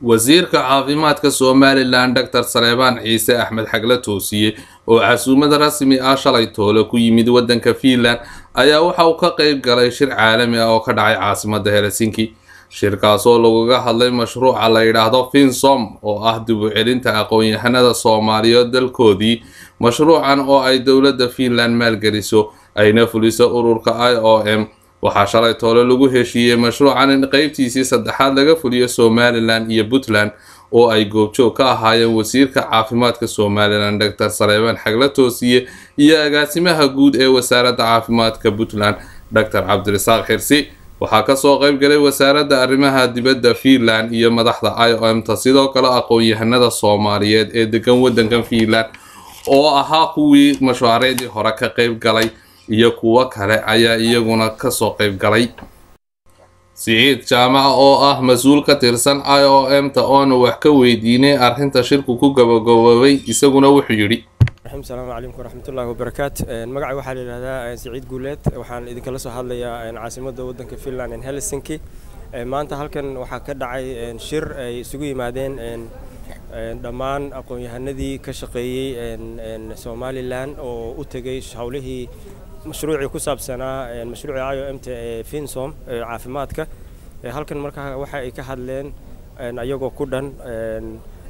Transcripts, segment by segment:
wasiirka caafimaadka Somaliland Dr. Saleebaan Ciise Axmed Xagle Toosiye oo casuumad rasmi ah shalay toole ku yimid wadanka Finland ayaa waxa uu ka qayb galay shir caalami ah oo ka dhacay caasimadda Helsinki. shirkaas oo looga hadlay mashruuca la yiraahdo Finsom oo ah dib u celinta aqoon-yahanada Soomaaliyeed dalkoodii. mashruucan oo ay dowladda Finland maalgeliso ayna fuliso ururka IOM waxaa shalay toole lagu heshiiyey mashruucan in qaybtiisii saddexaad laga fuliyo Somaliland iyo Puntland oo ay goobjoog ka ahaayeen wasiirka caafimaadka Somaliland Dr. Saleebaan Xagle Toosiye iyo agaasimaha guud ee wasaaradda caafimaadka Puntland Dr. Cabdirasaaq Xirsi. waxaa ka soo qayb galay wasaaradda arrimaha dibadda Finland iyo madaxda IOM sidoo kale aqoon-yahanada Soomaaliyeed ee degan wadankan Finland oo ahaa kuwii mashruucyadii hore ka qayb galay iyo kuwa kale ayaa iyaguna ka soo qayb galay. Siciid Jaamac oo ah mas'uul ka tirsan IOM oona wax ka weydiinay arrinta shirku ku gabagaboobay isaguna wuxuu yiri السلام عليكم ورحمة الله وبركاته. مقعد واحد هذا سعيد قولت وحن إذا كلا سهل لي عاصمة ودن فنلندا إن هلسنكي. ما أنت هالكن وحكد عي شر سوي معدن دمان أقوم يهندي كشقي إن سوماليلاند أو أتجيش حوله مشروع يكسب سنة مشروع IOM فينسوم عافماتك. هالكن مركها واحد كهدلين أيوة كودن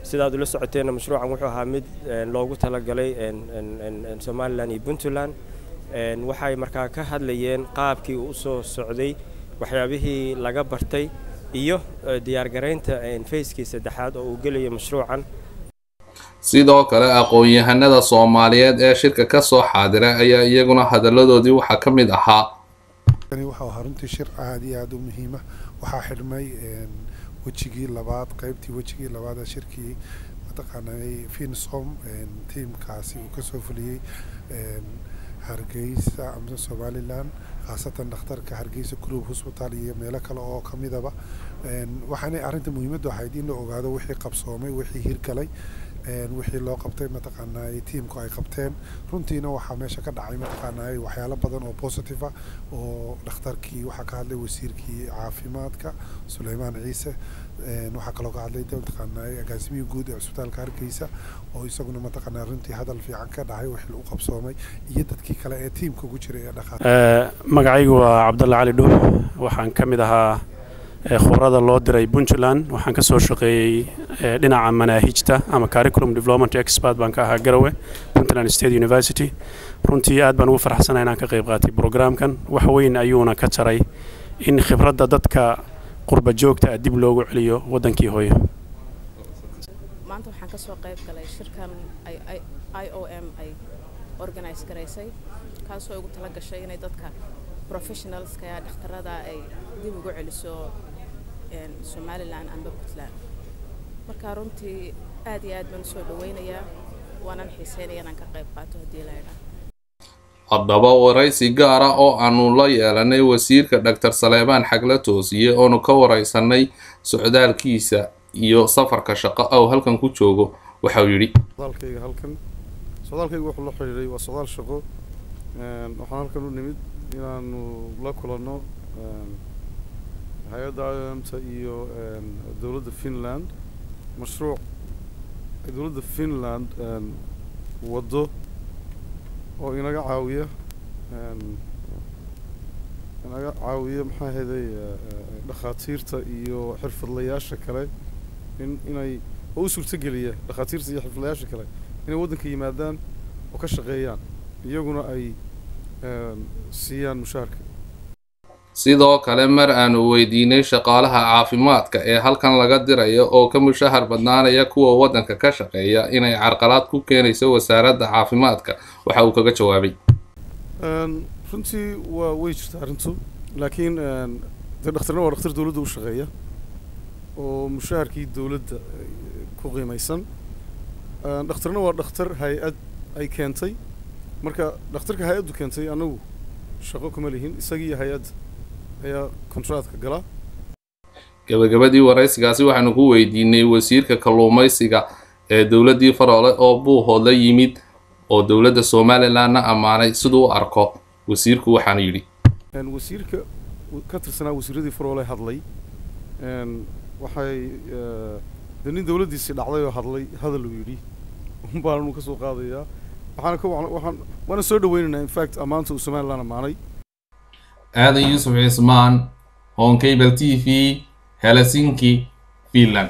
sidaad ula socoteen mashruucan wuxuu ahaa mid loogu talagalay Somaliland iyo Puntland waxay markaa ka hadlayeen qaabkii uu soo socday waxyaabihii laga bartay iyo diyaar gareynta phase-kii saddexaad oo uu galay mashruucan. sidoo kale aqoon-yahanada Soomaaliyeed ee shirka ka soo xaadiray ayaa iyaguna hadaladoodii waxa ka mid ahaa waxa runtii shir aad iyo aad u muhiim ah waxa xirmay وجهي لبعض قيبتي وجهي لبعض شركي متقنعي فينسوم تيم كاسي وكسوف لي هرجيس أمس سوماليلاند خاصة نختار كهرجيس كروب هوسبيتالية ملك الله كميدا با وحنا أرنت مهمة وحيدين لو هذا وحي قبصومي وحي هيركلي وحي لو قبتين متقنعي تيم كاي قبتين runtiina waxa meesha ka dhacay mataqaanay waxyaalo badan oo positive ah oo dhakhtarkii waxa ka hadlay wasiirkii caafimaadka Saleebaan Ciise waxa kale oo ka hadlay mataqaanay agaasimiga guud ee isbitaalka Hargeysa oo isaguna mataqaanay runtii hadal fiican ka dhacay wixii uu qabsoomay iyo dadkii kale ee tiimka ku jiray ee dhaqaaq magacaygu waa Cabdulla Cali Dhuux waxaan ka mid ahaa khibrada loo diray Puntland waxaan ka soo shaqeeyay dhinaca manahijta ama curriculum development expert baan ka ahaa Garowe Puntland State University runtii aad baan ugu faraxsanahay inaan ka qayb qaatay programkan wax weyn ayuuna ka taray in khibradda dadka qurba joogta dib loogu celiyo wadankii hooyo. maanta waxaan ka soo qayb galay shirkan IOM ay organize gareysay kaasoo ugu tala gashay inay dadka professionals ka dhakhtarada ay dib ugu celiso Somaliland and Puntland. marka runtii aad iyo aad baan soo dhaweynayaa waanan xiiseenayaa inaan ka qayb qaato hadii la yiraahdo. haddaba waraysi gaar ah oo aanu la yeelanay wasiirka Dr. Saleebaan Xagle Toosiye oo ka waraysanay socdaalkiisa iyo safarka shaqo oo halkan ku joogo waxa uu yiri socdaalkaygu wuxuu la xiriiray waa socdaal shaqo waxaan halkan u nimid inaanu la kulanno hay'adda IOM iyo dowladda Finland mashruuc dowladda Finland wado oo inaga caawiya maxaa heeday dhakhaatiirta iyo xirfadlayaasha kale inay u suurtageliya dhakhaatiirta iyo xirfadlayaasha kale inay wadanka yimaadaan oo ka shaqeeyaan iyaguna ay siiyaan mushaharka. sidoo kale mar aanu weydiinay shaqaalaha caafimaadka ee halkan laga dirayo oo ka mushahar badnaanaya kuwa wadanka ka shaqeeya inay carqalad ku keenayso wasaaradda caafimaadka waxa uu kaga jawaabay runtii waa way jirtaa arrintu laakiin dhakhtarna waa dhakhtar dowladda u shaqeeya oo mushaharkii dowladda ku qiimaysan dhakhtarna waa dhakhtar hay'ad ay keentay marka dhakhtarka hay'addu keentay anagu shaqo kuma lihin isagii hay'adda ayaa kontraatka gala. gabagabadii waraysigaasi waxaanu ku weydiinay wasiirka kalluumaysiga ee dowladdii Faroole oo buuhood la yimid oo dowladda Somalilandna amaanay sidoo u arko wasiirku waxaan yiri wasiirka ka tirsanaa wasiiradii Faroole hadlay waxay nin dawladdiisii dhacday oo hadal uu yidhi baanu ka soo qaadayaa waana soo dhaweynaynaa in fact ammaanta uu Somaliland ammaanay aadan yuusuf cismaan on cable TV Helsinki Finland.